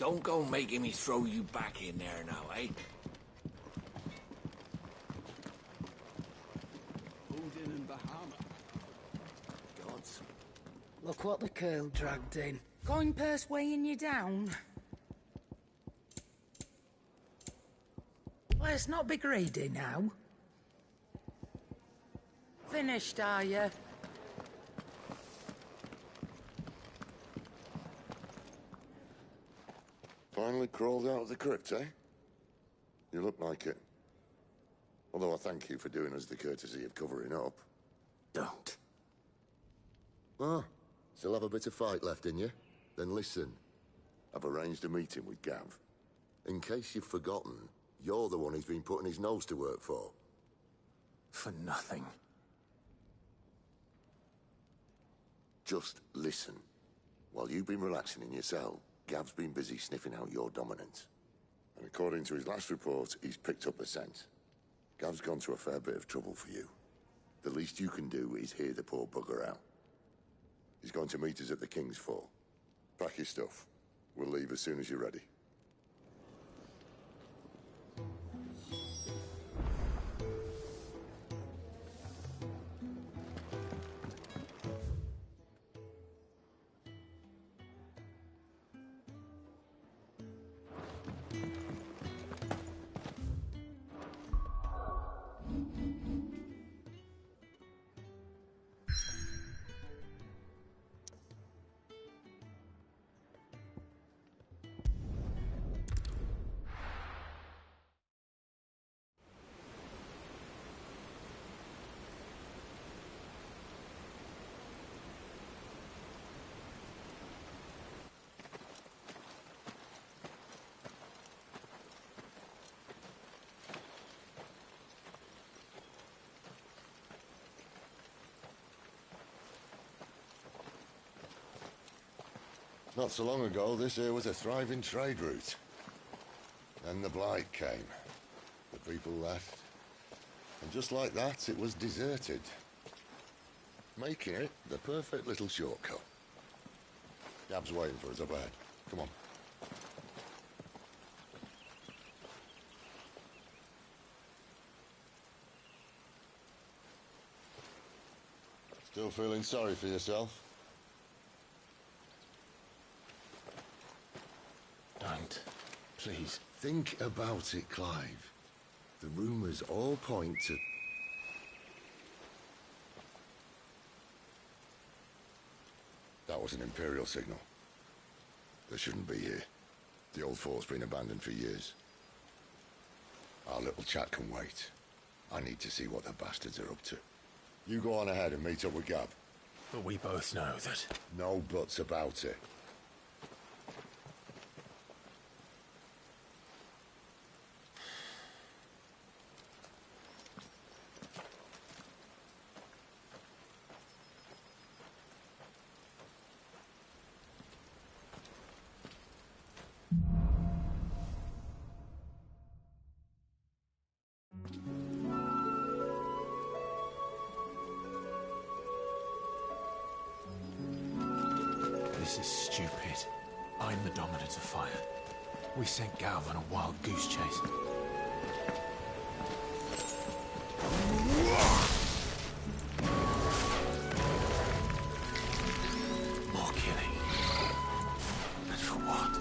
don't go making me throw you back in there now, eh? Odin and Bahama. Gods. Look what the curl dragged in. Going purse weighing you down? Let's not be greedy now. Finished, are you? Finally crawled out of the crypt, eh? You look like it. Although I thank you for doing us the courtesy of covering up. Don't. Ah, still have a bit of fight left in you? Then listen. I've arranged a meeting with Gav. In case you've forgotten, you're the one he's been putting his nose to work for. For nothing. Just listen. While you've been relaxing in your cell, Gav's been busy sniffing out your dominance. And according to his last report, he's picked up the scent. Gav's gone to a fair bit of trouble for you. The least you can do is hear the poor bugger out. He's going to meet us at the King's Fall. Pack your stuff. We'll leave as soon as you're ready. Not so long ago, this here was a thriving trade route. Then the Blight came. The people left. And just like that, it was deserted. Making it the perfect little shortcut. Gav's waiting for us up ahead. Come on. Still feeling sorry for yourself? Don't. Please. Think about it, Clive. The rumours all point to... That was an Imperial signal. They shouldn't be here. The old fort's been abandoned for years. Our little chat can wait. I need to see what the bastards are up to. You go on ahead and meet up with Gav. But we both know that... No buts about it. This is stupid. I'm the dominant of fire. We sent Gav on a wild goose chase. More killing. And for what?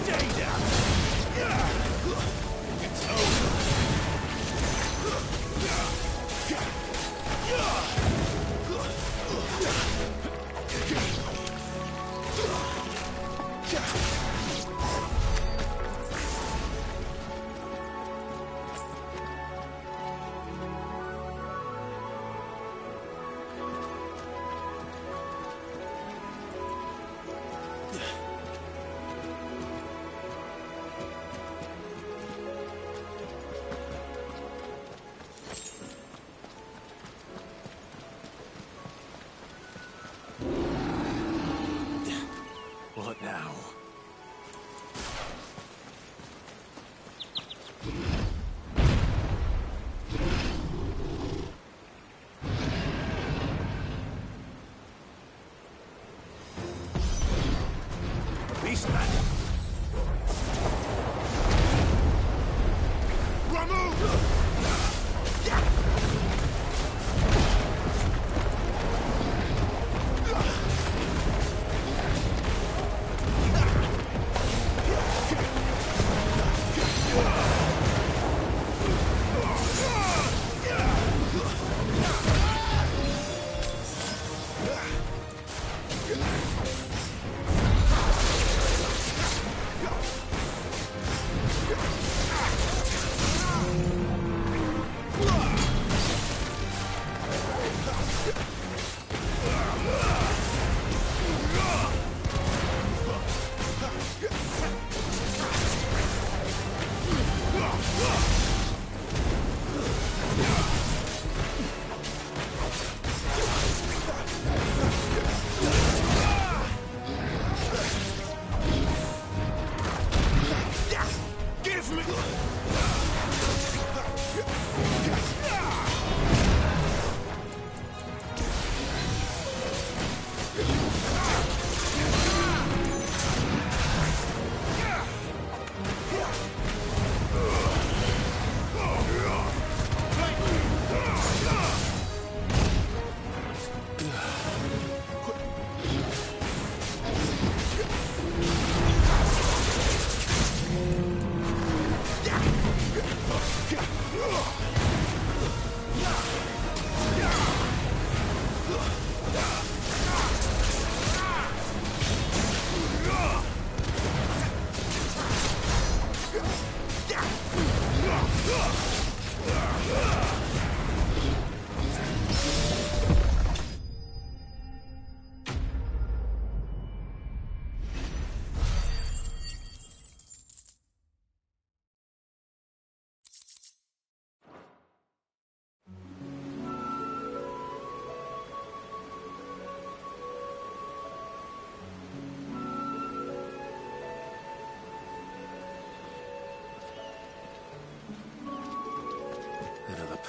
Stay down. It's over. What now? Beastman!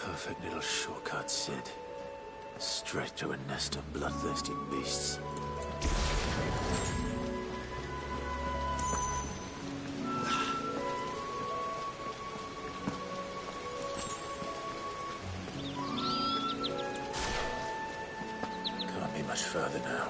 Perfect little shortcut, Sid. Straight to a nest of bloodthirsty beasts. Can't be much further now.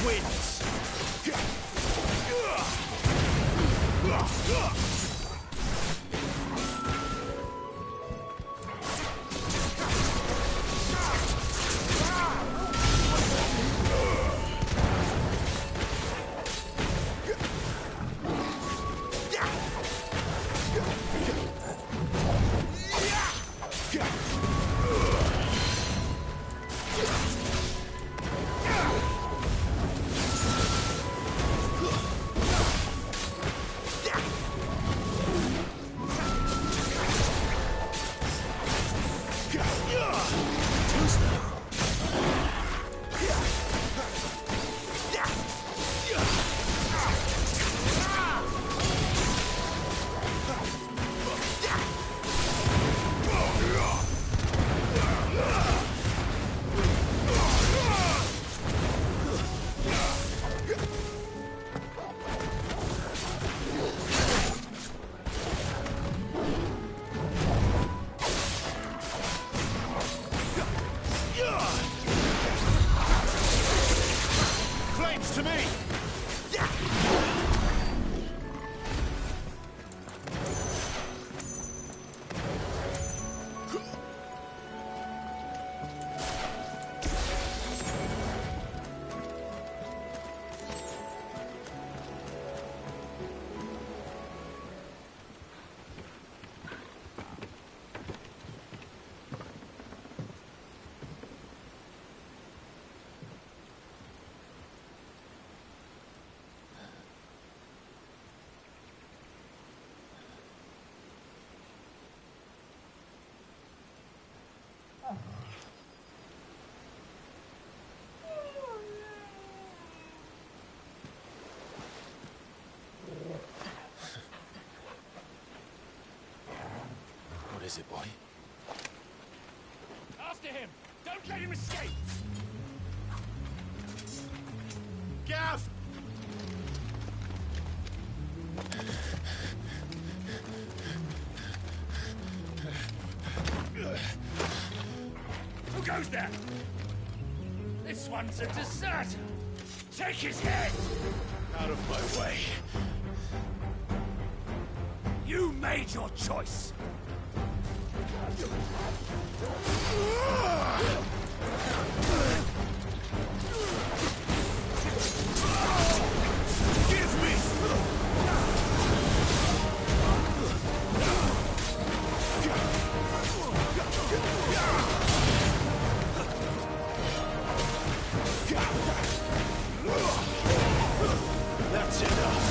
wins! Flames to me! What is it, boy? After him! Don't let him escape! Gav! Who goes there? This one's a deserter! Take his head! Out of my way! You made your choice! Give me! That's enough!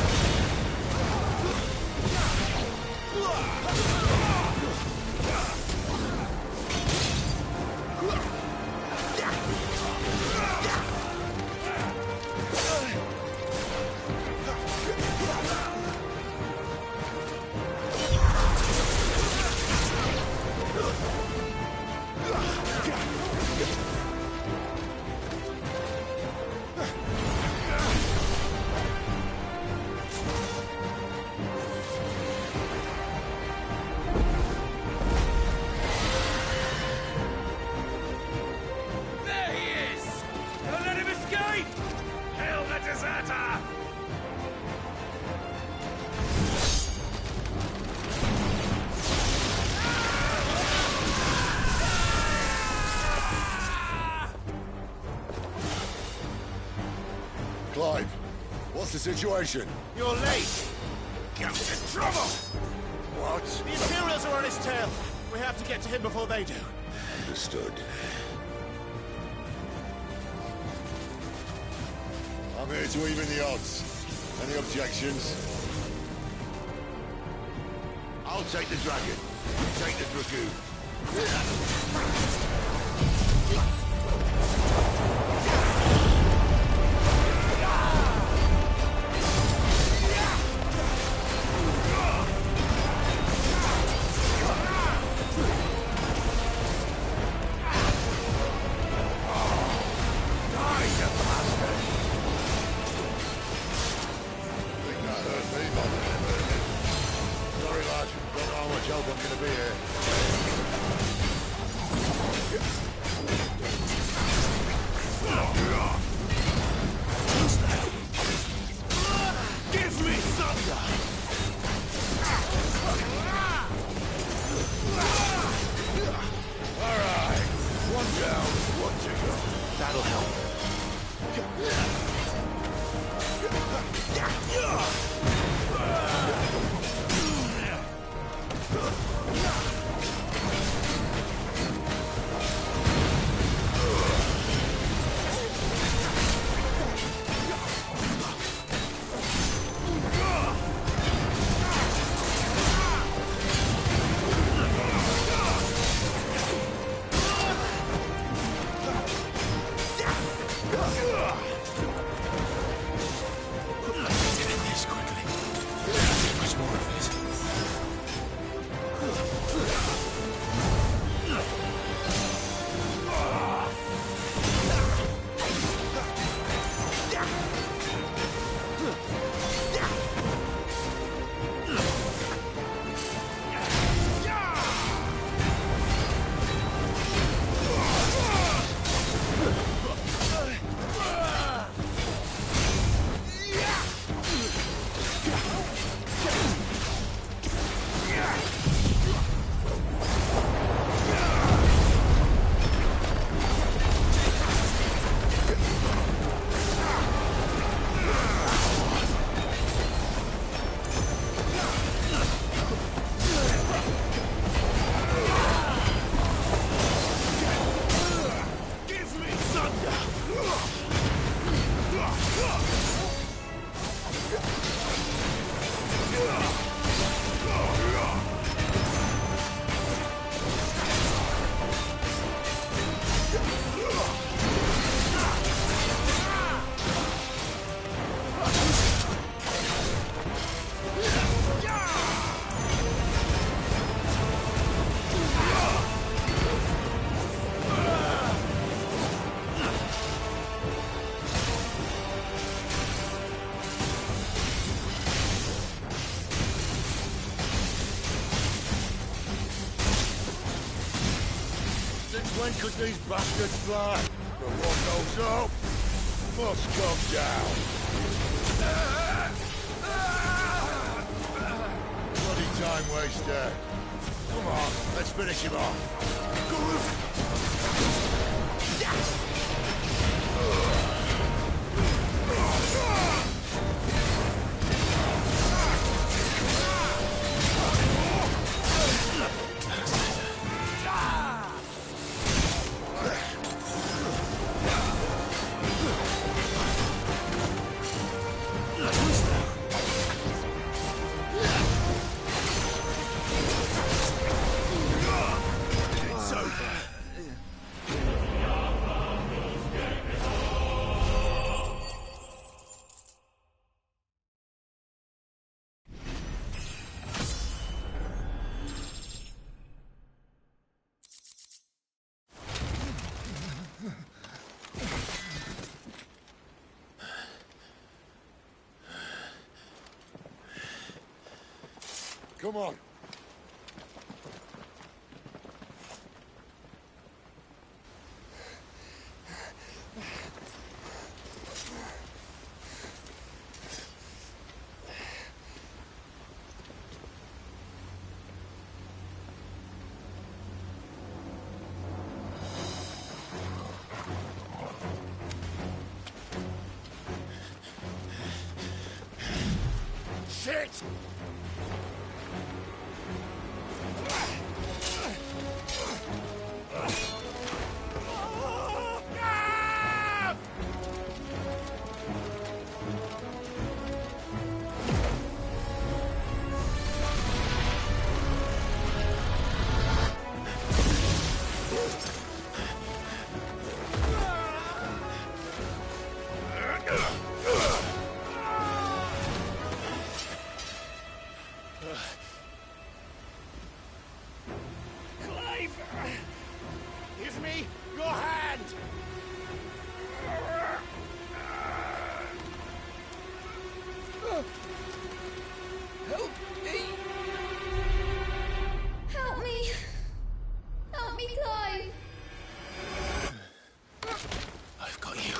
Clive, what's the situation? You're late! Gav's in trouble! What? The Imperials are on his tail! We have to get to him before they do. Understood. I'm here to even the odds. Any objections? I'll take the dragon. You take the dragoon. Sorry, lad. Don't know how much help I'm gonna be here. That'll help. When could these bastards fly? But what goes up must come down. Bloody time waster. Come on, let's finish him off. Come on. Shit! Give me your hand! Help me! Help me! Help me, Clive! I've got you.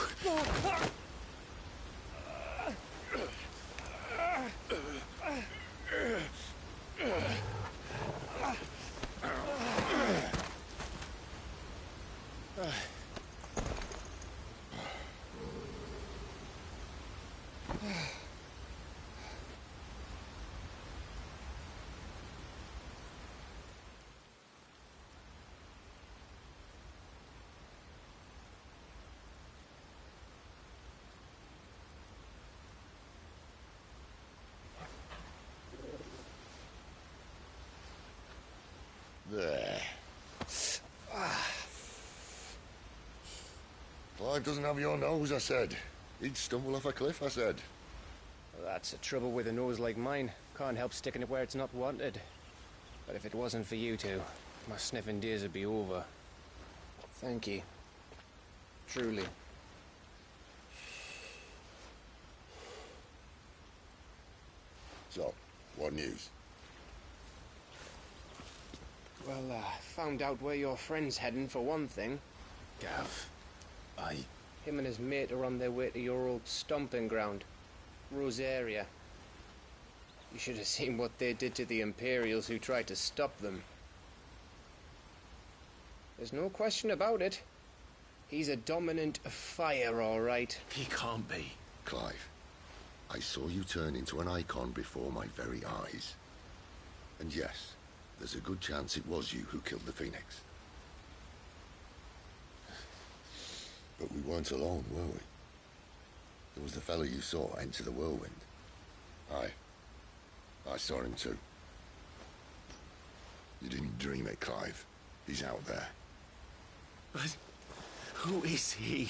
Clive doesn't have your nose, I said. He'd stumble off a cliff, I said. Well, that's the trouble with a nose like mine. Can't help sticking it where it's not wanted. But if it wasn't for you two, my sniffing days would be over. Thank you. Truly. So, what news? Well, found out where your friend's heading, for one thing. Gav, Him and his mate are on their way to your old stomping ground, Rosaria. You should have seen what they did to the Imperials who tried to stop them. There's no question about it. He's a dominant of fire, all right. He can't be. Clive, I saw you turn into an icon before my very eyes. And yes, there's a good chance it was you who killed the Phoenix. But we weren't alone, were we? There was the fellow you saw enter the whirlwind. I saw him too. You didn't dream it, Clive. He's out there. But who is he?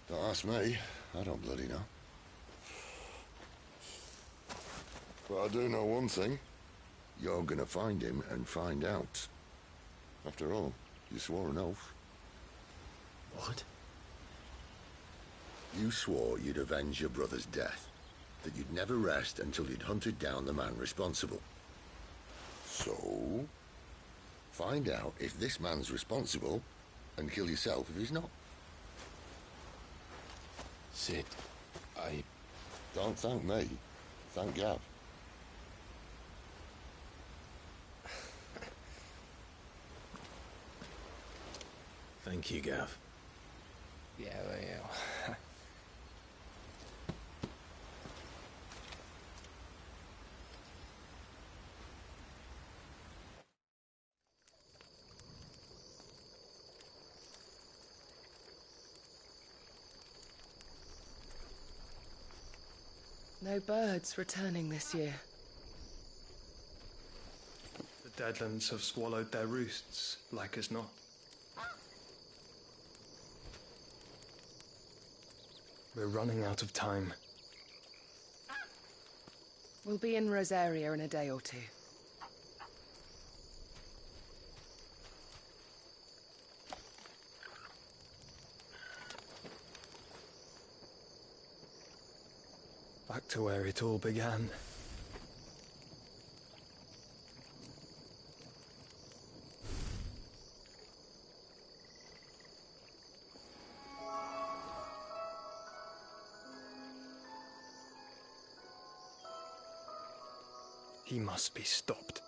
Don't ask me. I don't bloody know. But I do know one thing. You're gonna find him and find out. After all, you swore an oath. What? You swore you'd avenge your brother's death. That you'd never rest until you'd hunted down the man responsible. So, find out if this man's responsible and kill yourself if he's not. Sid, Don't thank me. Thank Gav. Thank you, Gav. Yeah, well. No birds returning this year. The Deadlands have swallowed their roosts, like as not. We're running out of time. We'll be in Rosaria in a day or two. Back to where it all began. He must be stopped.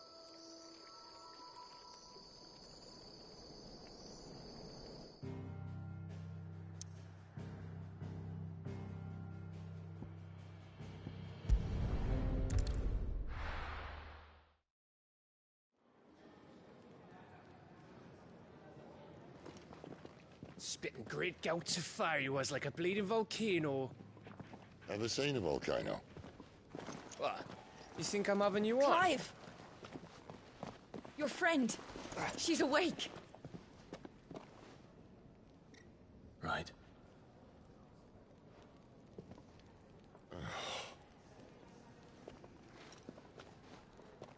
Spitting great gouts of fire he was, like a bleeding volcano. Ever seen a volcano? What? You think I'm having you on? Clive! Your friend. She's awake. Right.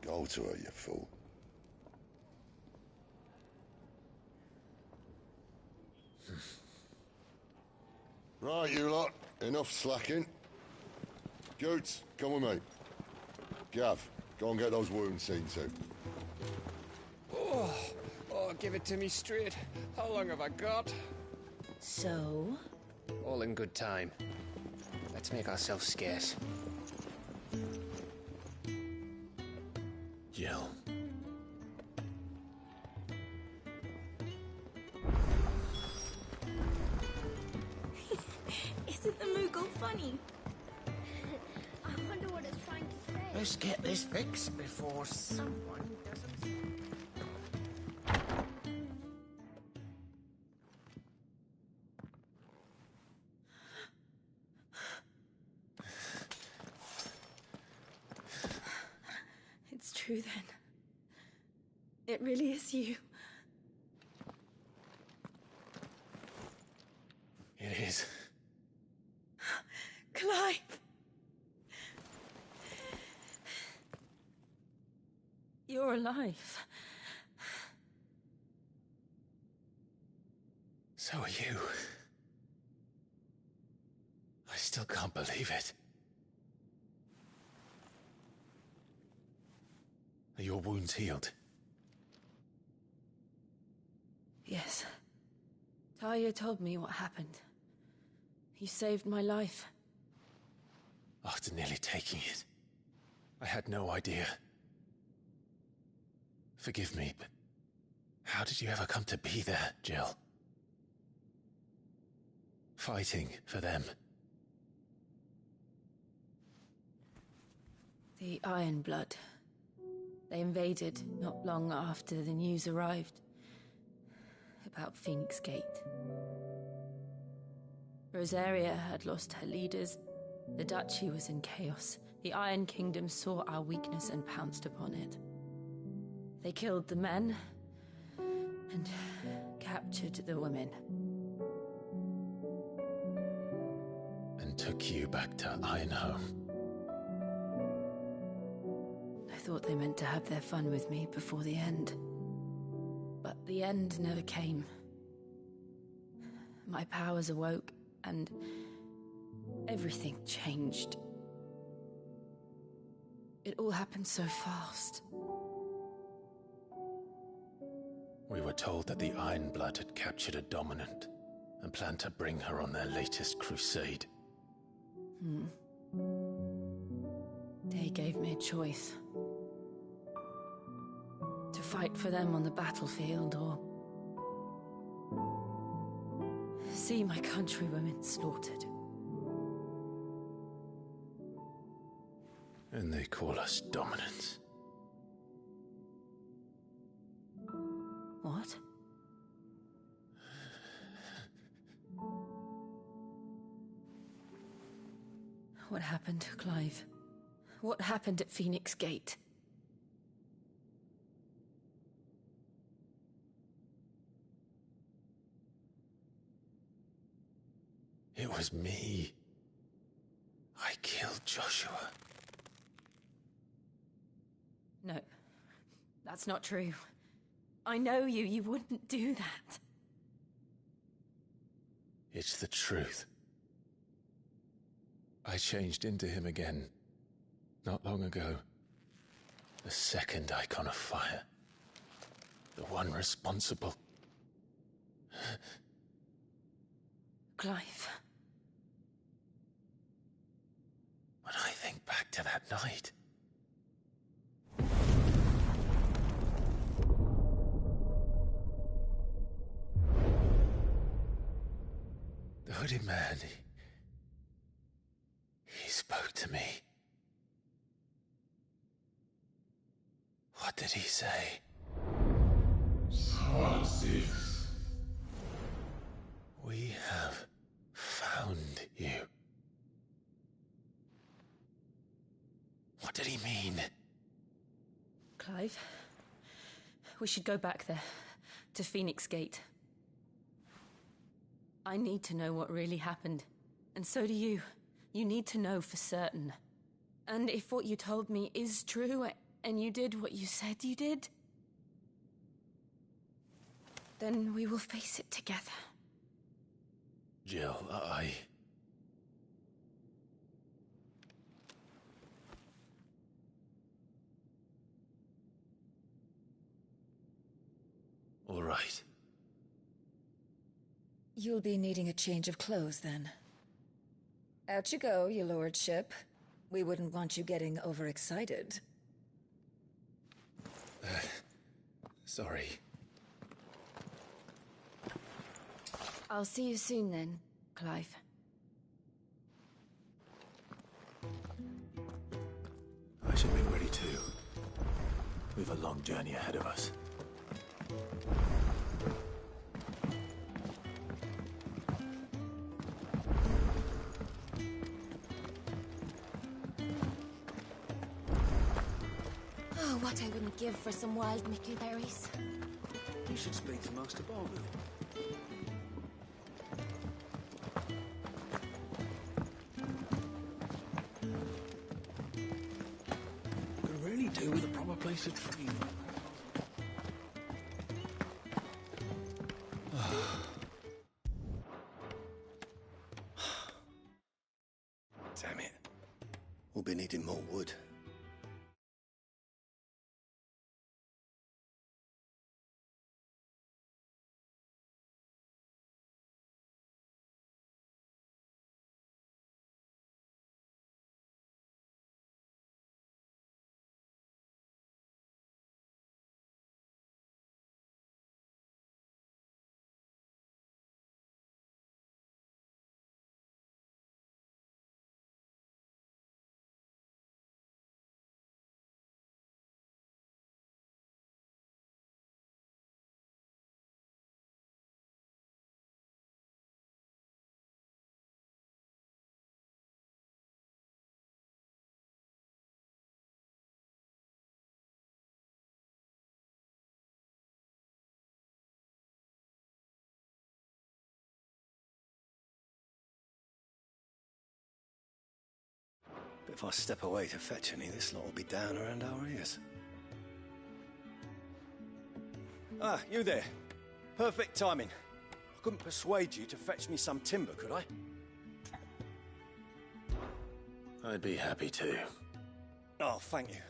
Go to her, you fool. Right, you lot. Enough slacking. Goots, come with me. Gav, go and get those wounds seen to. Oh, give it to me straight. How long have I got? So? All in good time. Let's make ourselves scarce. Jill. Isn't the Moogle funny? I wonder what it's trying to say. Let's get this fixed before someone doesn't... It's true then. It really is you. is. Clive! You're alive. So are you. I still can't believe it. Are your wounds healed? Yes. Talia told me what happened. You saved my life. After nearly taking it, I had no idea. Forgive me, but how did you ever come to be there, Jill? Fighting for them. The Iron Blood. They invaded not long after the news arrived about Phoenix Gate. Rosaria had lost her leaders. The Duchy was in chaos. The Iron Kingdom saw our weakness and pounced upon it. They killed the men and captured the women. And took you back to Ironhome. I thought they meant to have their fun with me before the end. But the end never came. My powers awoke, and everything changed. It all happened so fast. We were told that the Iron Blood had captured a dominant and planned to bring her on their latest crusade. They gave me a choice. To fight for them on the battlefield, or see my countrywomen slaughtered. And they call us dominants. What? What happened, Clive? What happened at Phoenix Gate? It was me. I killed Joshua. No, that's not true. I know you. You wouldn't do that. It's the truth. I changed into him again, not long ago. The second icon of fire. The one responsible. Clive. When I think back to that night... The hooded man, he spoke to me. What did he say? Squad 6. We have found you. What did he mean? Clive, we should go back there, to Phoenix Gate. I need to know what really happened, and so do you. You need to know for certain. And if what you told me is true, and you did what you said you did, then we will face it together. Jill, All right. You'll be needing a change of clothes, then. Out you go, your lordship. We wouldn't want you getting overexcited. Sorry. I'll see you soon then, Clive. I should make ready too. We've a long journey ahead of us. Oh, what I wouldn't give for some wild mickleberries. You should speak to Master Barlow. do with a proper place of training. Damn it. We'll be needing more wood. But if I step away to fetch any, this lot will be down around our ears. Ah, you there. Perfect timing. I couldn't persuade you to fetch me some timber, could I? I'd be happy to. Oh, thank you.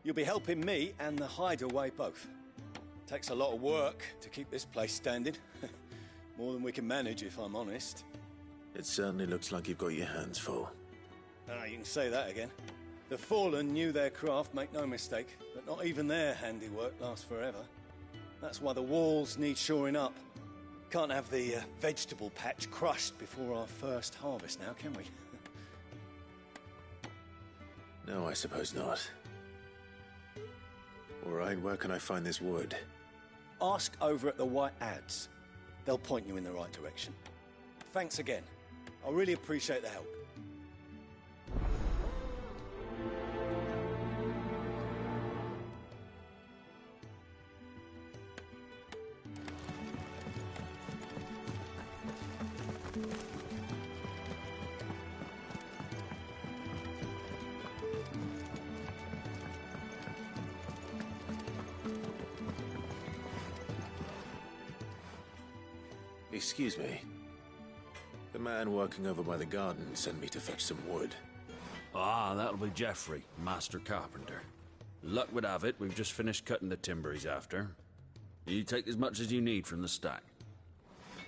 You'll be helping me and the hideaway both. Takes a lot of work to keep this place standing. More than we can manage, if I'm honest. It certainly looks like you've got your hands full. Ah, you can say that again. The Fallen knew their craft, make no mistake, but not even their handiwork lasts forever. That's why the walls need shoring up. Can't have the vegetable patch crushed before our first harvest now, can we? No, I suppose not. All right, where can I find this wood? Ask over at the White Ads. They'll point you in the right direction. Thanks again. I really appreciate the help. Excuse me. The man working over by the garden sent me to fetch some wood. Ah, that'll be Geoffrey, master carpenter. Luck would have it, we've just finished cutting the timber he's after. You take as much as you need from the stack.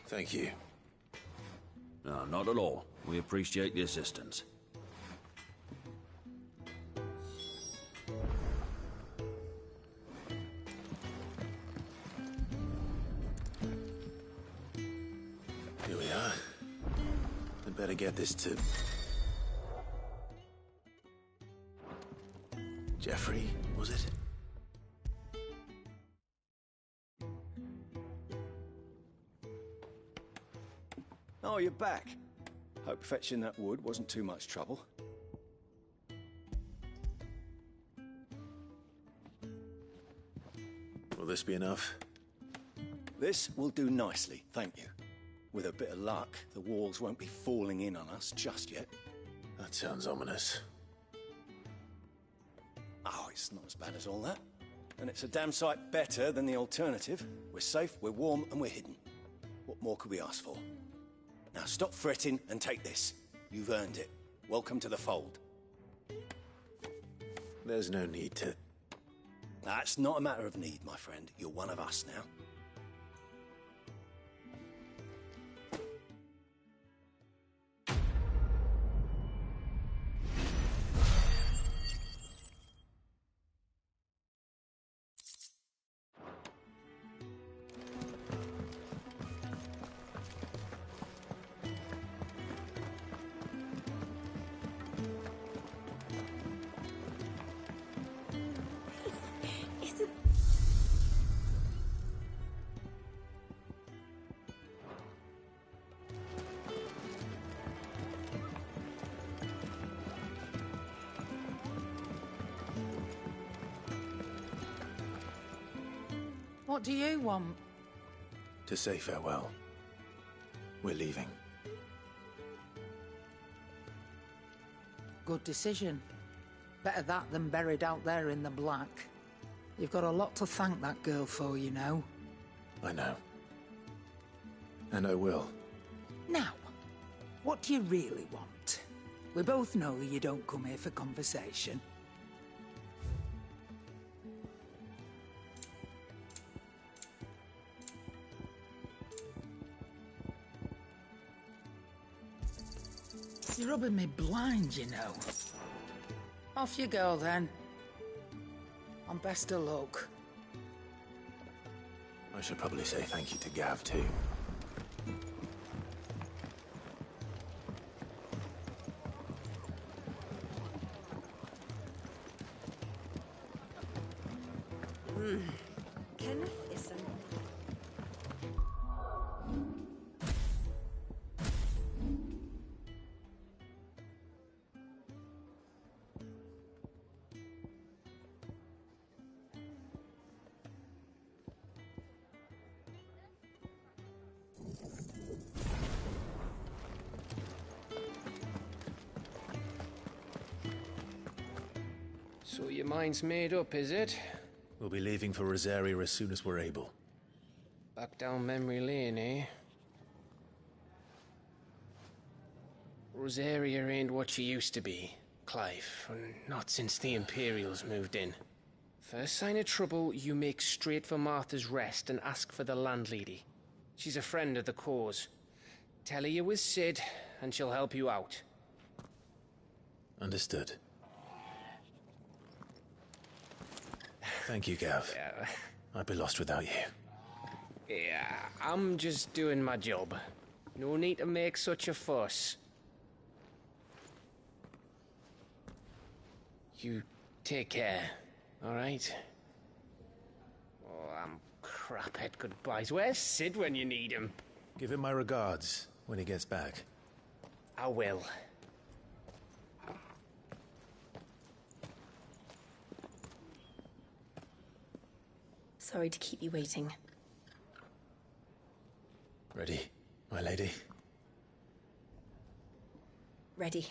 Thank you. No, not at all. We appreciate the assistance. Here we are. I'd better get this to... Geoffrey, was it? Oh, you're back. Hope fetching that wood wasn't too much trouble. Will this be enough? This will do nicely, thank you. With a bit of luck, the walls won't be falling in on us just yet. That sounds ominous. Oh, it's not as bad as all that. And it's a damn sight better than the alternative. We're safe, we're warm, and we're hidden. What more could we ask for? Now stop fretting and take this. You've earned it. Welcome to the fold. There's no need to... That's not a matter of need, my friend. You're one of us now. What do you want? To say farewell. We're leaving. Good decision. Better that than buried out there in the black. You've got a lot to thank that girl for, you know. I know. And I will. Now, what do you really want? We both know you don't come here for conversation. You're rubbing me blind, you know. Off you go, then. And best of luck. I should probably say thank you to Gav, too. Kenneth isn't. So your mind's made up, is it? We'll be leaving for Rosaria as soon as we're able. Back down memory lane, eh? Rosaria ain't what she used to be, Clive. Not since the Imperials moved in. First sign of trouble, you make straight for Martha's Rest and ask for the landlady. She's a friend of the cause. Tell her you was Sid, and she'll help you out. Understood. Thank you, Gav. Yeah. I'd be lost without you. Yeah, I'm just doing my job. No need to make such a fuss. You take care, all right? Oh, I'm crap at goodbyes. Where's Sid when you need him? Give him my regards when he gets back. I will. Sorry to keep you waiting. Ready, my lady? Ready.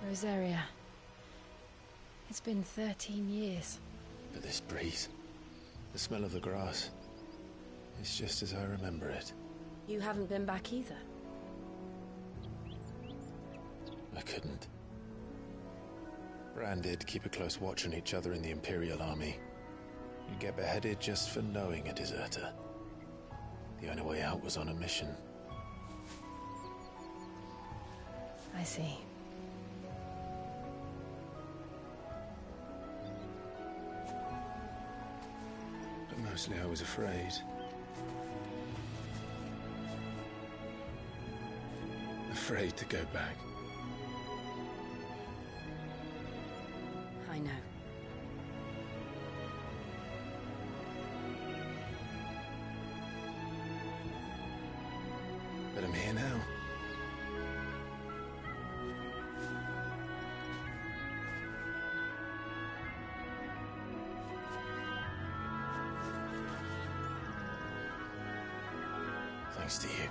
Rosaria. It's been 13 years. But this breeze, the smell of the grass, it's just as I remember it. You haven't been back either. I couldn't. Bran did keep a close watch on each other in the Imperial Army. You'd get beheaded just for knowing a deserter. The only way out was on a mission. I see. But mostly I was afraid. Afraid to go back. I know. But I'm here now. Thanks to you.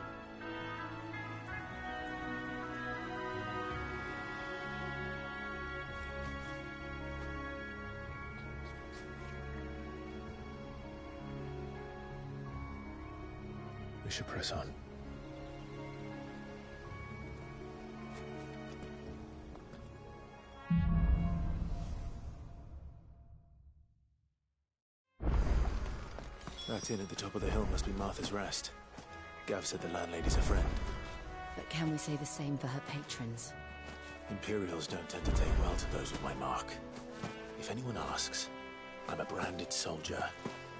We should press on. That inn at the top of the hill must be Martha's Rest. Gav said the landlady's a friend. But can we say the same for her patrons? Imperials don't tend to take well to those with my mark. If anyone asks, I'm a branded soldier,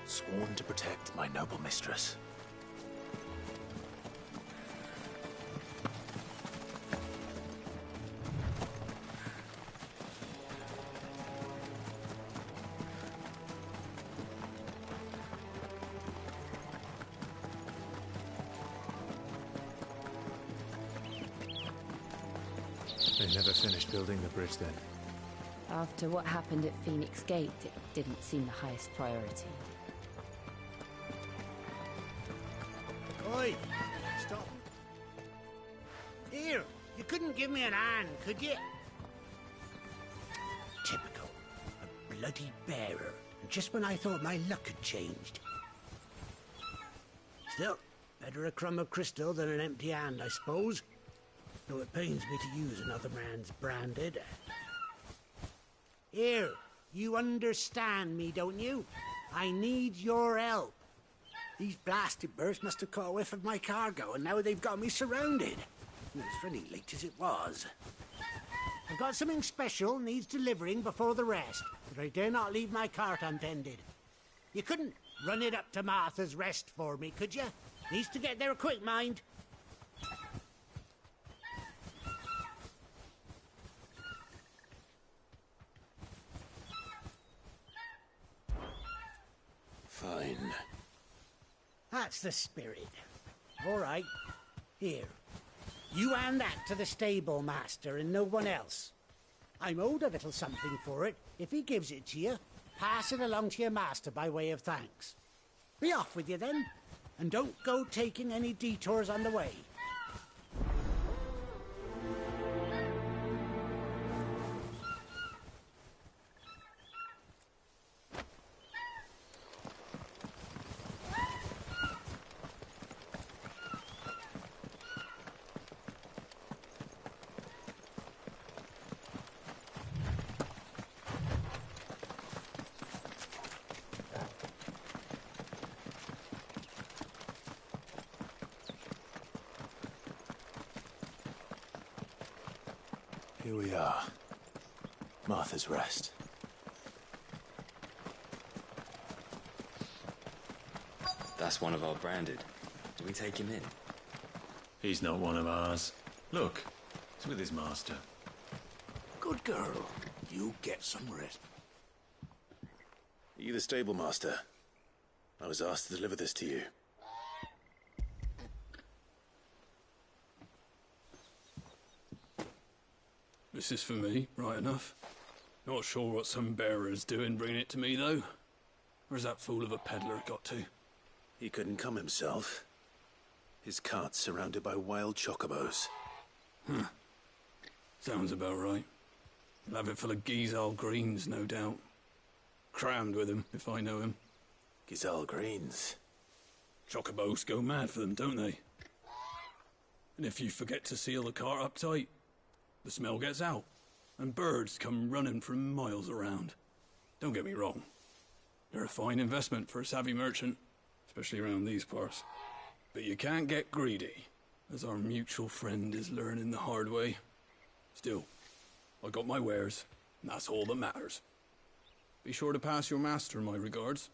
sworn to protect my noble mistress. They never finished building the bridge then. After what happened at Phoenix Gate, it didn't seem the highest priority. Oi! Stop. Here, you couldn't give me an hand, could you? Typical. A bloody bearer. And just when I thought my luck had changed. Still, better a crumb of crystal than an empty hand, I suppose. Though it pains me to use another man's branded. Here, you understand me, don't you? I need your help. These blasted birds must have caught a whiff of my cargo, and now they've got me surrounded. As fairly late as it was. I've got something special needs delivering before the rest, but I dare not leave my cart untended. You couldn't run it up to Martha's Rest for me, could you? Needs to get there quick, mind. Fine. That's the spirit. All right. Here. You hand that to the stable master and no one else. I'm owed a little something for it. If he gives it to you, pass it along to your master by way of thanks. Be off with you then, and don't go taking any detours on the way. Here we are. Martha's Rest. That's one of our branded. Do we take him in? He's not one of ours. Look, he's with his master. Good girl. You get some rest. Are you the stable master? I was asked to deliver this to you. This is for me, right enough. Not sure what some bearer's doing bringing it to me, though. Where's that fool of a peddler got to? He couldn't come himself. His cart's surrounded by wild chocobos. Huh. Sounds about right. He'll have it full of Gizal greens, no doubt. Crammed with him, if I know him. Gizal greens? Chocobos go mad for them, don't they? And if you forget to seal the cart up tight, the smell gets out, and birds come running from miles around. Don't get me wrong. They're a fine investment for a savvy merchant, especially around these parts. But you can't get greedy, as our mutual friend is learning the hard way. Still, I got my wares, and that's all that matters. Be sure to pass your master my regards.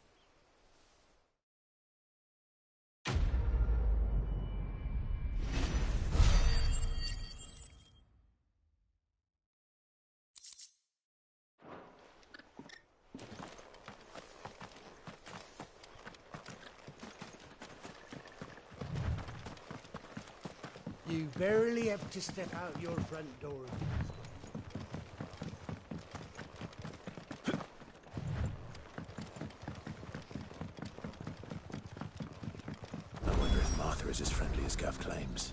You barely have to step out your front door. I wonder if Martha is as friendly as Gav claims.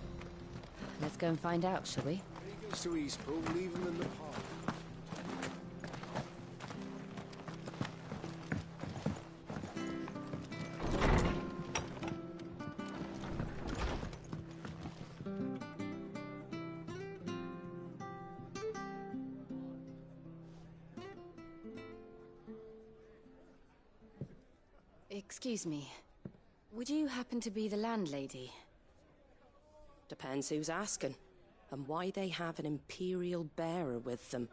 Let's go and find out, shall we? Goes to Eastpool, leave him in the park. Excuse me. Would you happen to be the landlady? Depends who's asking. and why they have an Imperial bearer with them.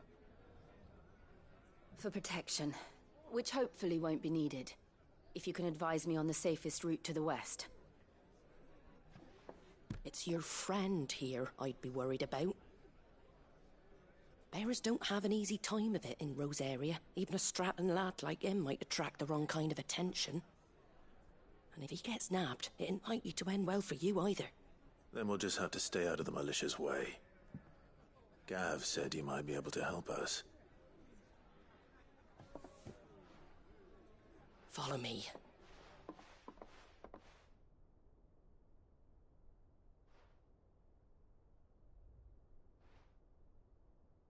For protection, which hopefully won't be needed. If you can advise me on the safest route to the west. It's your friend here I'd be worried about. Bearers don't have an easy time of it in Rose area. Even a strapping lad like him might attract the wrong kind of attention. And if he gets nabbed, it ain't likely to end well for you either. Then we'll just have to stay out of the malicious way. Gav said he might be able to help us. Follow me.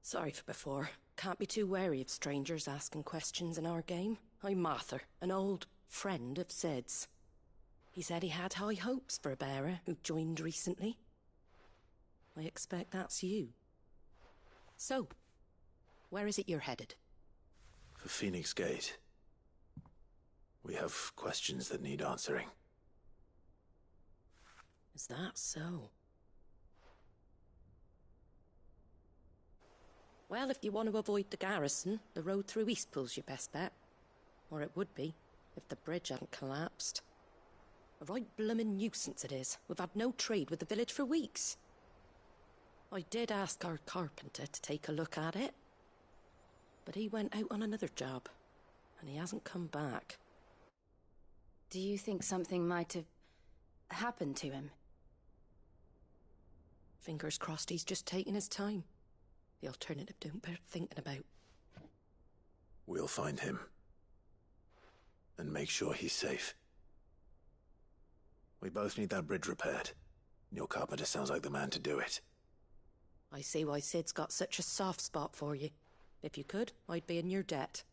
Sorry for before. Can't be too wary of strangers asking questions in our game. I'm Martha, an old friend of Sid's. He said he had high hopes for a bearer who joined recently. I expect that's you. So, where is it you're headed? For Phoenix Gate. We have questions that need answering. Is that so? Well, if you want to avoid the garrison, the road through Eastpool's your best bet. Or it would be, if the bridge hadn't collapsed. A right bloomin' nuisance it is. We've had no trade with the village for weeks. I did ask our carpenter to take a look at it. But he went out on another job, and he hasn't come back. Do you think something might have happened to him? Fingers crossed he's just taking his time. The alternative don't bear thinking about. We'll find him. And make sure he's safe. We both need that bridge repaired. Your carpenter sounds like the man to do it. I see why Sid's got such a soft spot for you. If you could, I'd be in your debt.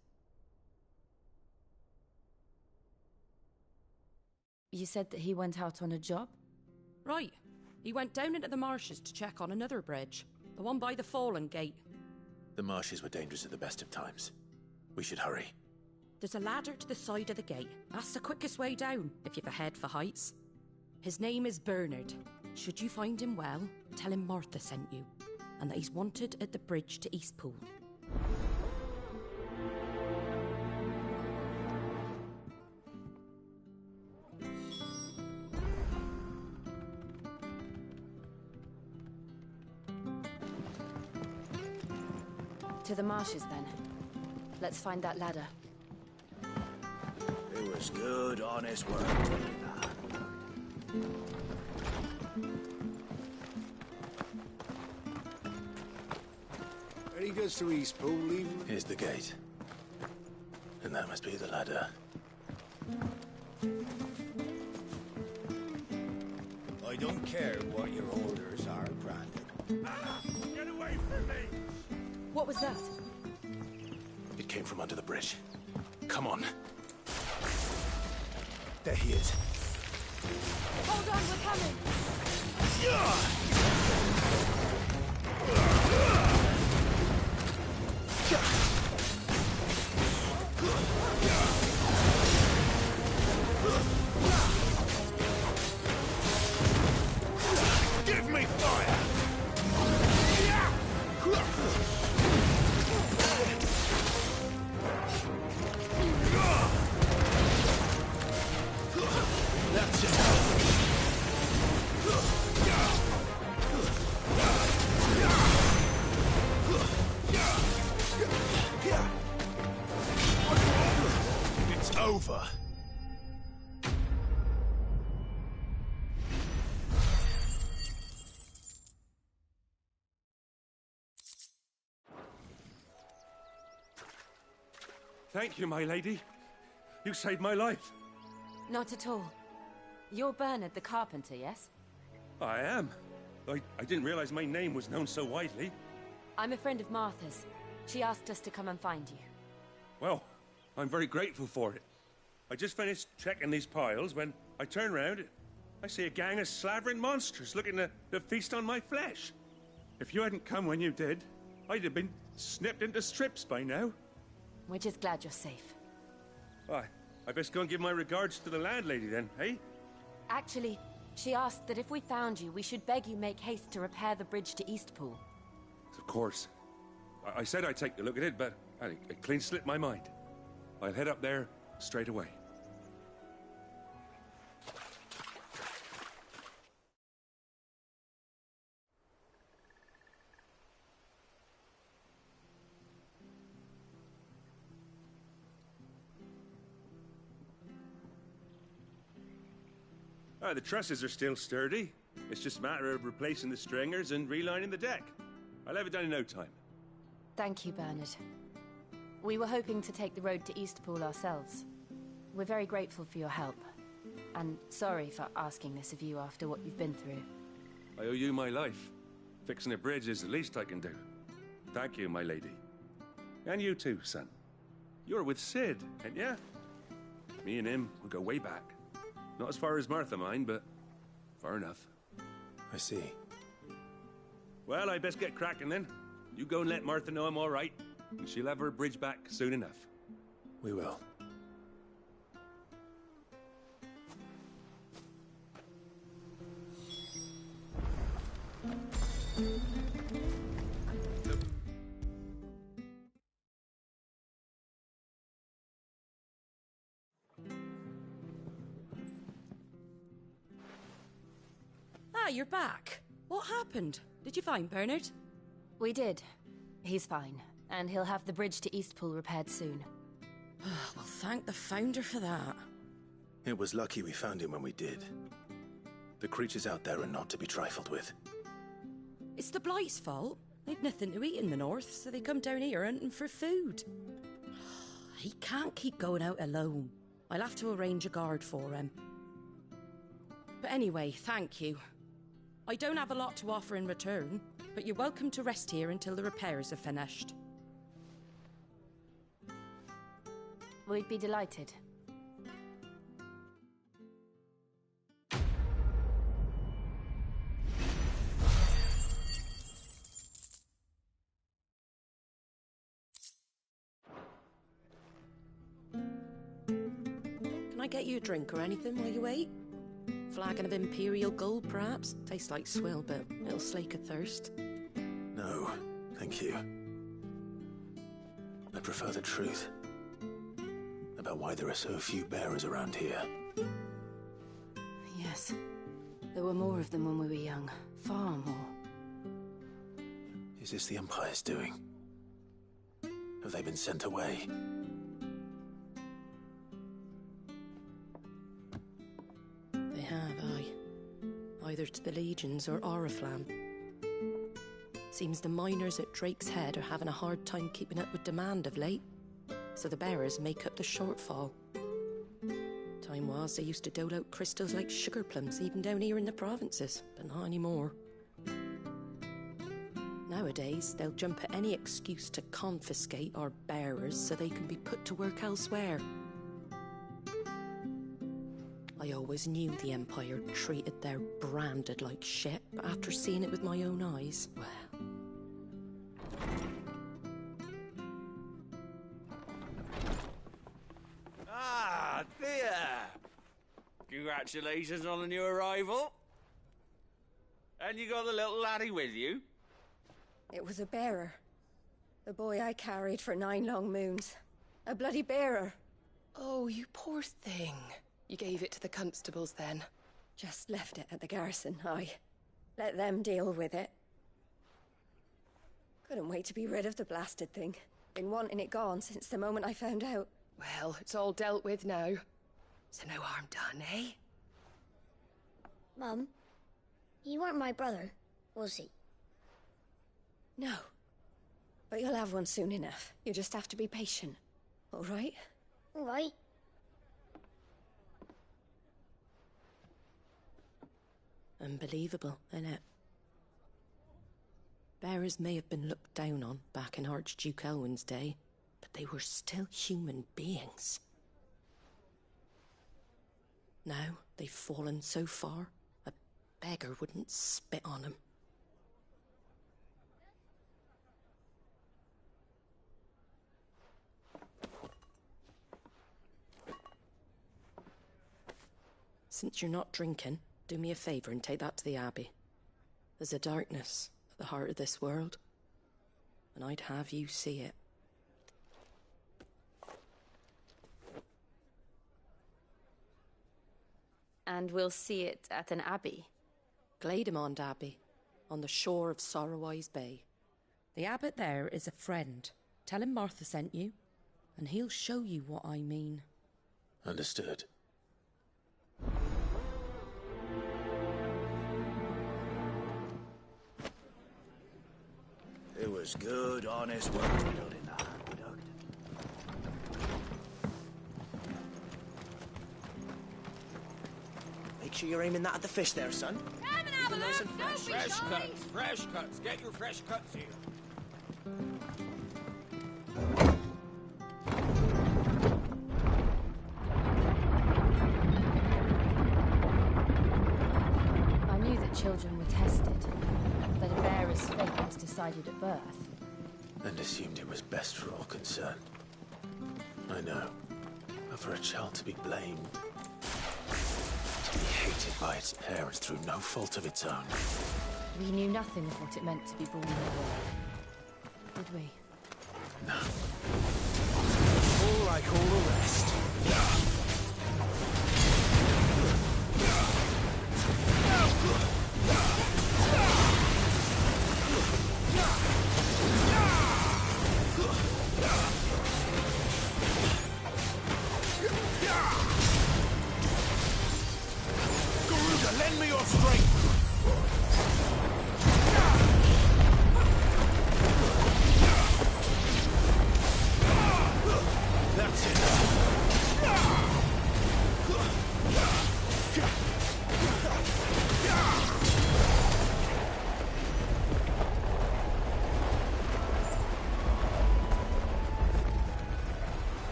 You said that he went out on a job? Right. He went down into the marshes to check on another bridge. The one by the Fallen Gate. The marshes were dangerous at the best of times. We should hurry. There's a ladder to the side of the gate. That's the quickest way down, if you've a head for heights. His name is Bernard. Should you find him well, tell him Martha sent you, and that he's wanted at the bridge to Eastpool. To the marshes, then. Let's find that ladder. It was good, honest work. When he goes to Eastpool, leave him. Here's the gate. And that must be the ladder. I don't care what your orders are, Brandon. Get away from me! What was that? It came from under the bridge. Come on. There he is. Hold on, we're coming! Give me fire! That's it. It's over. Thank you, my lady. You saved my life. Not at all. You're Bernard the carpenter, yes? I am. I didn't realize my name was known so widely. I'm a friend of Martha's. She asked us to come and find you. Well, I'm very grateful for it. I just finished checking these piles when I turn around. I see a gang of slavering monsters looking to feast on my flesh. If you hadn't come when you did, I'd have been snipped into strips by now. We're just glad you're safe. Why, I best go and give my regards to the landlady then, eh? Actually, She asked that if we found you, we should beg you make haste to repair the bridge to Eastpool. Of course. I said I'd take a look at it, but it clean slipped my mind. I'll head up there straight away. The trusses are still sturdy. It's just a matter of replacing the stringers and relining the deck. I'll have it done in no time. Thank you, Bernard. We were hoping to take the road to Eastpool ourselves. We're very grateful for your help. And sorry for asking this of you after what you've been through. I owe you my life. Fixing a bridge is the least I can do. Thank you, my lady. And you too, son. You're with Sid, ain't ya? Me and him, we go way back. Not as far as Martha, mind, but far enough. I see. Well, I best get cracking then. You go and let Martha know I'm all right, and she'll have her bridge back soon enough. We will. Ah, you're back. What happened? Did you find Bernard? We did. He's fine, and he'll have the bridge to Eastpool repaired soon. Well, thank the Founder for that. It was lucky we found him when we did. The creatures out there are not to be trifled with. It's the Blight's fault. They've nothing to eat in the north, so they come down here hunting for food. He can't keep going out alone. I'll have to arrange a guard for him. But anyway, thank you. I don't have a lot to offer in return, but you're welcome to rest here until the repairs are finished. We'd be delighted. Can I get you a drink or anything while you wait? Flagon of Imperial Gold, perhaps? Tastes like swill, but it'll slake a thirst. No, thank you. I prefer the truth. About why there are so few bearers around here. Yes. There were more of them when we were young. Far more. Is this the Empire's doing? Have they been sent away? They have, aye. Either to the Legions or Oriflamme. Seems the miners at Drake's Head are having a hard time keeping up with demand of late, so the bearers make up the shortfall. Time was they used to dole out crystals like sugar plums even down here in the provinces, but not anymore. Nowadays, they'll jump at any excuse to confiscate our bearers so they can be put to work elsewhere. I always knew the Empire treated their branded like shit, but after seeing it with my own eyes, well... Ah, Thea! Congratulations on the new arrival. And you got the little laddie with you? It was a bearer. The boy I carried for 9 long moons. A bloody bearer. Oh, you poor thing. You gave it to the constables then? Just left it at the garrison, aye. Let them deal with it. Couldn't wait to be rid of the blasted thing. Been wanting it gone since the moment I found out. Well, it's all dealt with now. So no harm done, eh? Mum, he weren't my brother, was he? No. But you'll have one soon enough. You just have to be patient. All right? All right. Unbelievable, innit? Bearers may have been looked down on back in Archduke Elwin's day, but they were still human beings. Now they've fallen so far, a beggar wouldn't spit on them. Since you're not drinking, Do me a favour and take that to the Abbey. There's a darkness at the heart of this world, and I'd have you see it. And we'll see it at an abbey? Glademond Abbey, on the shore of Sorrowise Bay. The abbot there is a friend. Tell him Martha sent you, and he'll show you what I mean. Understood. It was good, honest work building that aqueduct. Make sure you're aiming that at the fish there, son. Come and have a Nice and look. fresh. Don't be Fresh shy. cuts, fresh cuts. Get your fresh cuts here. I knew that children were tested, that a bearer's fate was decided at birth. And assumed it was best for all concerned. I know. But for a child to be blamed, to be hated by its parents through no fault of its own. We knew nothing of what it meant to be born in war. Did we? No. All like all the rest. Garuda, lend me your strength! That's it.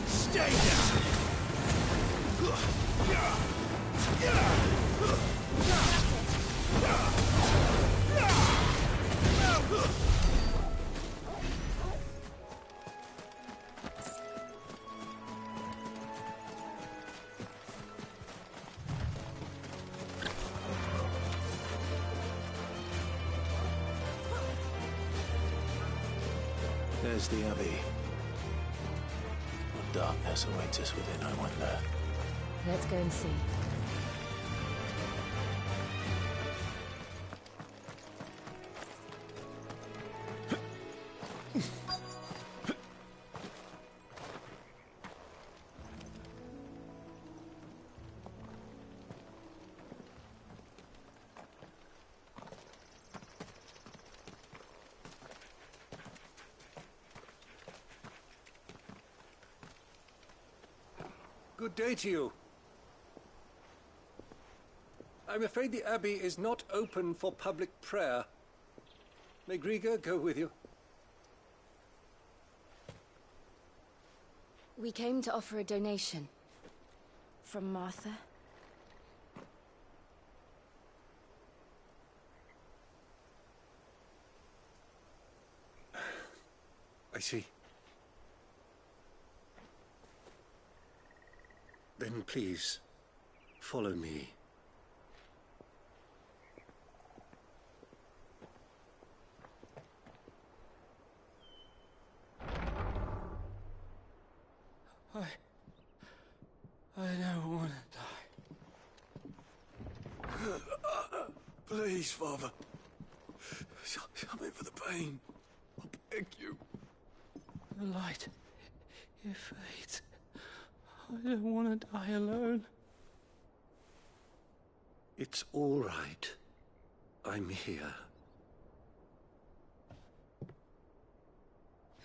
Stay down! There's the Abbey. What darkness awaits us within, I wonder. Let's go and see. Good day to you. I'm afraid the Abbey is not open for public prayer. May Griga go with you? We came to offer a donation. From Martha. I see. Then please, follow me. I don't want to die. Please, Father. Something for the pain. I beg you. The light, it fades. I don't want to die alone. It's all right. I'm here.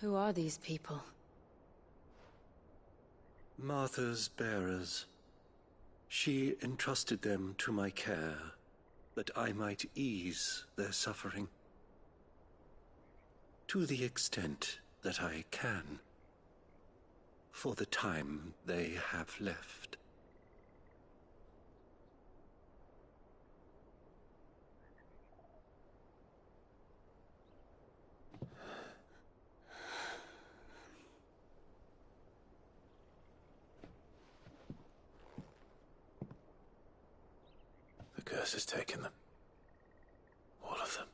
Who are these people? Martha's bearers. She entrusted them to my care, that I might ease their suffering. To the extent that I can, for the time they have left. The curse has taken them. All of them.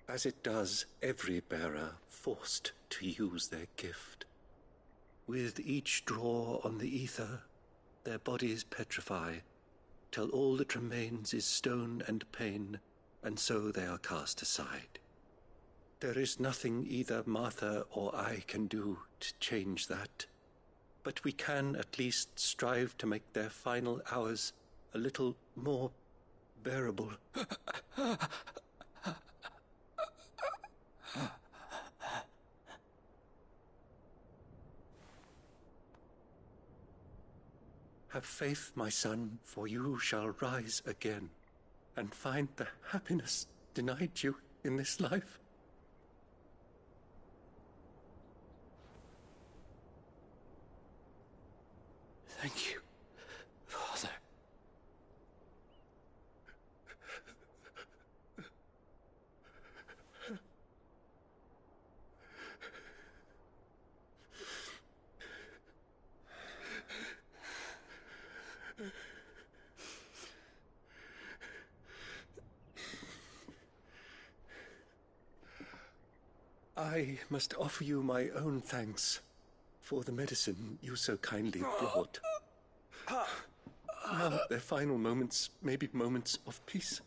As it does every bearer forced to use their gift. With each draw on the ether, their bodies petrify, till all that remains is stone and pain, and so they are cast aside. There is nothing either Martha or I can do to change that, but we can at least strive to make their final hours a little more bearable. Have faith, my son, for you shall rise again, and find the happiness denied you in this life. Thank you, Father. I must offer you my own thanks for the medicine you so kindly brought. Now their final moments may be moments of peace.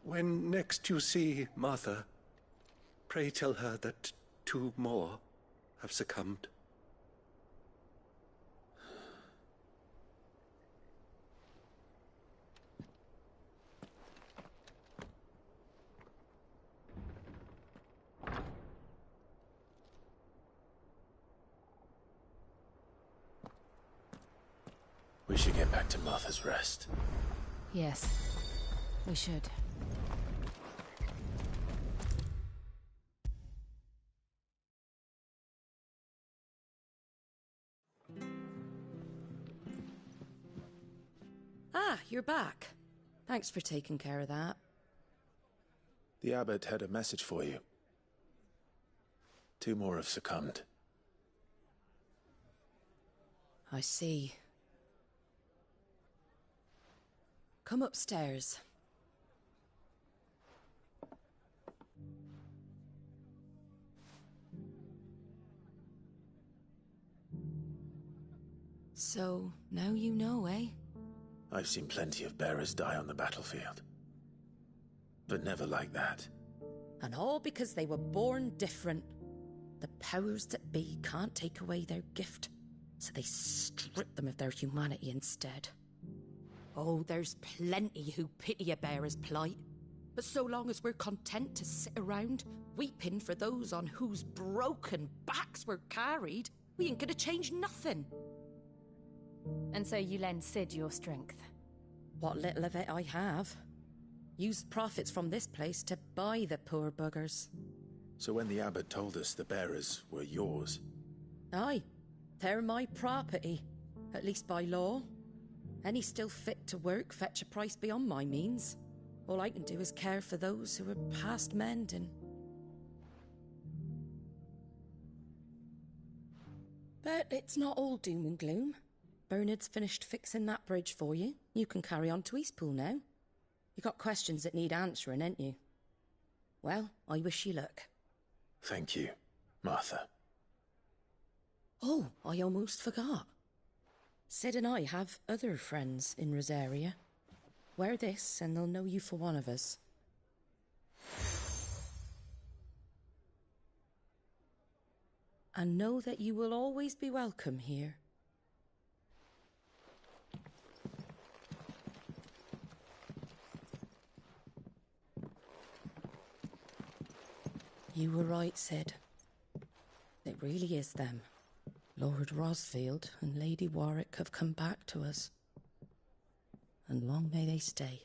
When next you see Martha, pray tell her that 2 more have succumbed. We should get back to Martha's Rest. Yes, we should. Ah, you're back. Thanks for taking care of that. The abbot had a message for you. 2 more have succumbed. I see. Come upstairs. So, now you know, eh? I've seen plenty of bearers die on the battlefield. But never like that. And all because they were born different. The powers that be can't take away their gift, so they strip them of their humanity instead. Oh, there's plenty who pity a bearer's plight. But so long as we're content to sit around, weeping for those on whose broken backs we're carried, we ain't gonna change nothing. And so you lend Sid your strength? What little of it I have. Used profits from this place to buy the poor buggers. So when the abbot told us the bearers were yours... Aye, they're my property, at least by law. Any still fit to work fetch a price beyond my means. All I can do is care for those who are past mending. But it's not all doom and gloom. Bernard's finished fixing that bridge for you. You can carry on to Eastpool now. You got questions that need answering, ain't you? Well, I wish you luck. Thank you, Martha. Oh, I almost forgot. Sid and I have other friends in Rosaria. Wear this and they'll know you for one of us. and know that you will always be welcome here. You were right, Sid. It really is them. Lord Rosfield and Lady Warwick have come back to us. And long may they stay.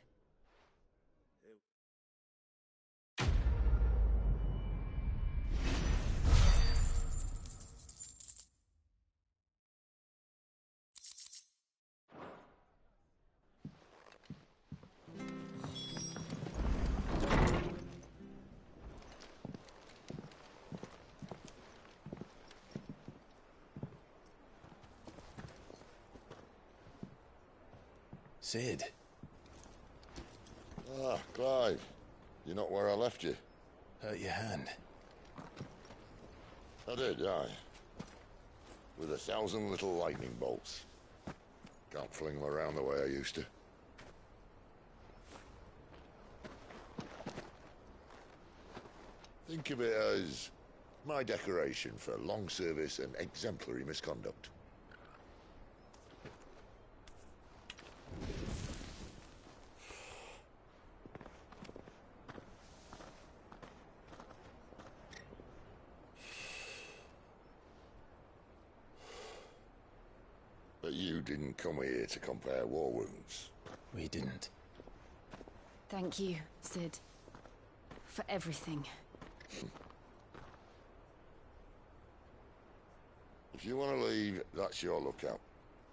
Sid. Ah, Clive. You're not where I left you. Hurt your hand. I did, aye. With 1,000 little lightning bolts. Can't fling them around the way I used to. Think of it as my decoration for long service and exemplary misconduct. But you didn't come here to compare war wounds. We didn't. Thank you, Sid. For everything. If you want to leave, that's your lookout.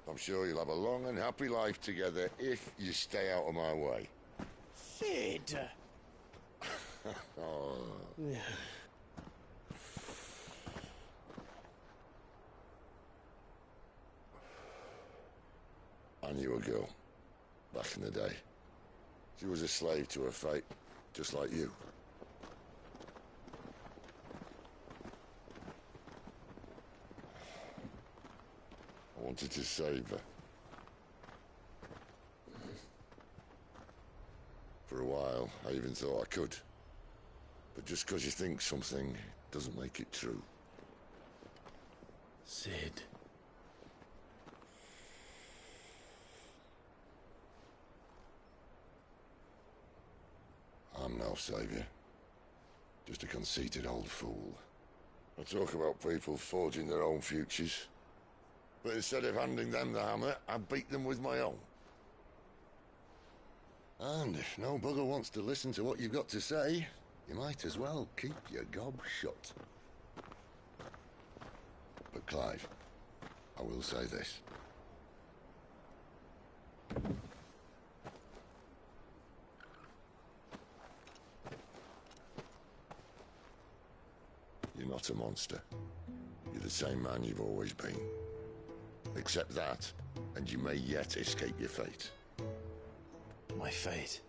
I'm sure you'll have a long and happy life together if you stay out of my way. Sid! Oh. I knew a girl, back in the day. She was a slave to her fate, just like you. I wanted to save her. For a while, I even thought I could. But just because you think something doesn't make it true. Sid. I'm no savior. Just a conceited old fool. I talk about people forging their own futures. But instead of handing them the hammer, I beat them with my own. And if no bugger wants to listen to what you've got to say, you might as well keep your gob shut. But Clive, I will say this. You're not a monster. You're the same man you've always been. Accept that, and you may yet escape your fate. My fate?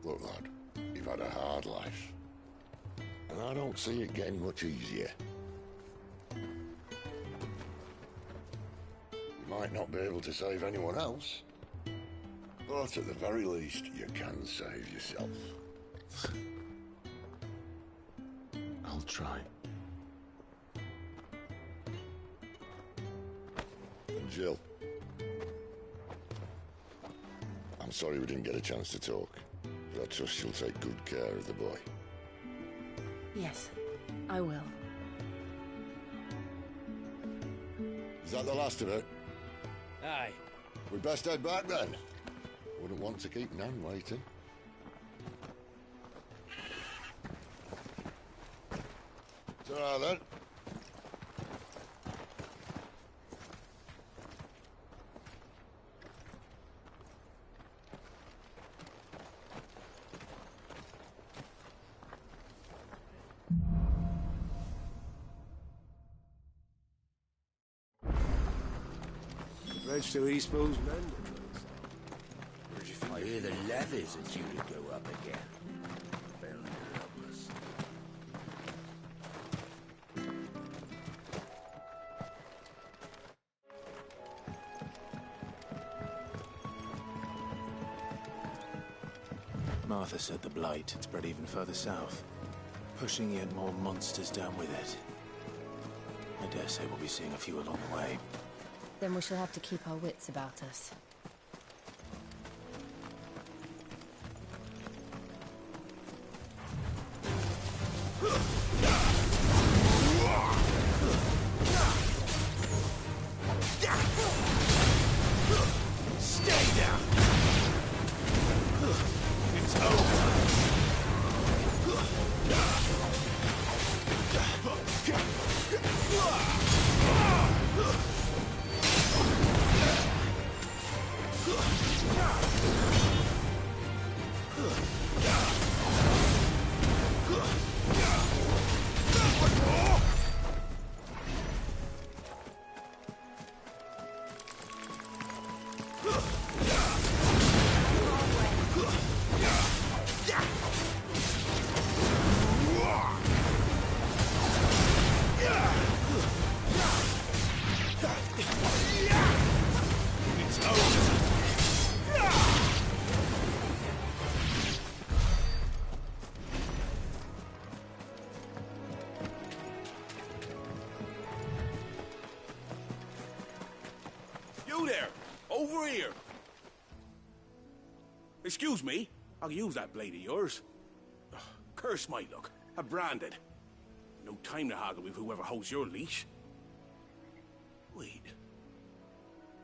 Look, lad, you've had a hard life. And I don't see it getting much easier. You might not be able to save anyone else, but at the very least, you can save yourself. I'll try. And Jill, I'm sorry we didn't get a chance to talk, but I trust she'll take good care of the boy. Yes, I will. Is that the last of it? Aye. We'd best head back then. Wouldn't want to keep Nan waiting. Ta-ra then. Bridge to East Bulls Mendon. I hear the levies are due to go up again. Very helpless. Martha said the blight had spread even further south, pushing yet more monsters down with it. I dare say we'll be seeing a few along the way. Then we shall have to keep our wits about us. Stay down! It's over! You there! Over here! Excuse me, I'll use that blade of yours. Ugh, curse my luck. I'm branded. No time to haggle with whoever holds your leash. Wait.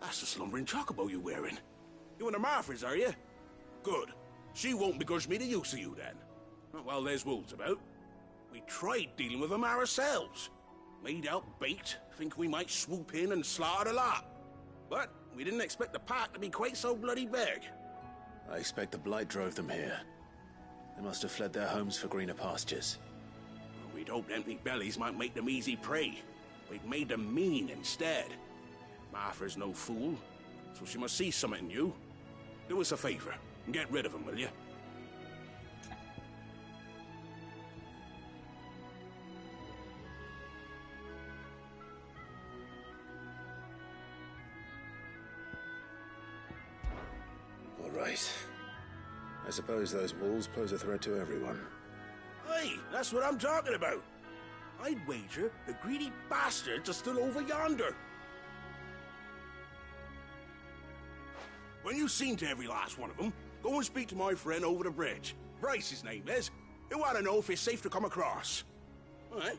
That's the slumbering chocobo you're wearing. You and the Marthas, are you? Good. She won't begrudge me the use of you, then. Well, there's wolves about. We tried dealing with them ourselves. Made out baked, think we might swoop in and slaughter the lot. But we didn't expect the pack to be quite so bloody big. I expect the blight drove them here. They must have fled their homes for greener pastures. We'd hoped empty bellies might make them easy prey. We've made them mean instead. Martha's no fool, so she must see something in you. Do us a favor and get rid of them, will you? All right. I suppose those wolves pose a threat to everyone. Hey, that's what I'm talking about. I'd wager the greedy bastards are still over yonder. When you've seen to every last one of them, go and speak to my friend over the bridge. Bryce, his name is. He'll want to know if it's safe to come across. All right,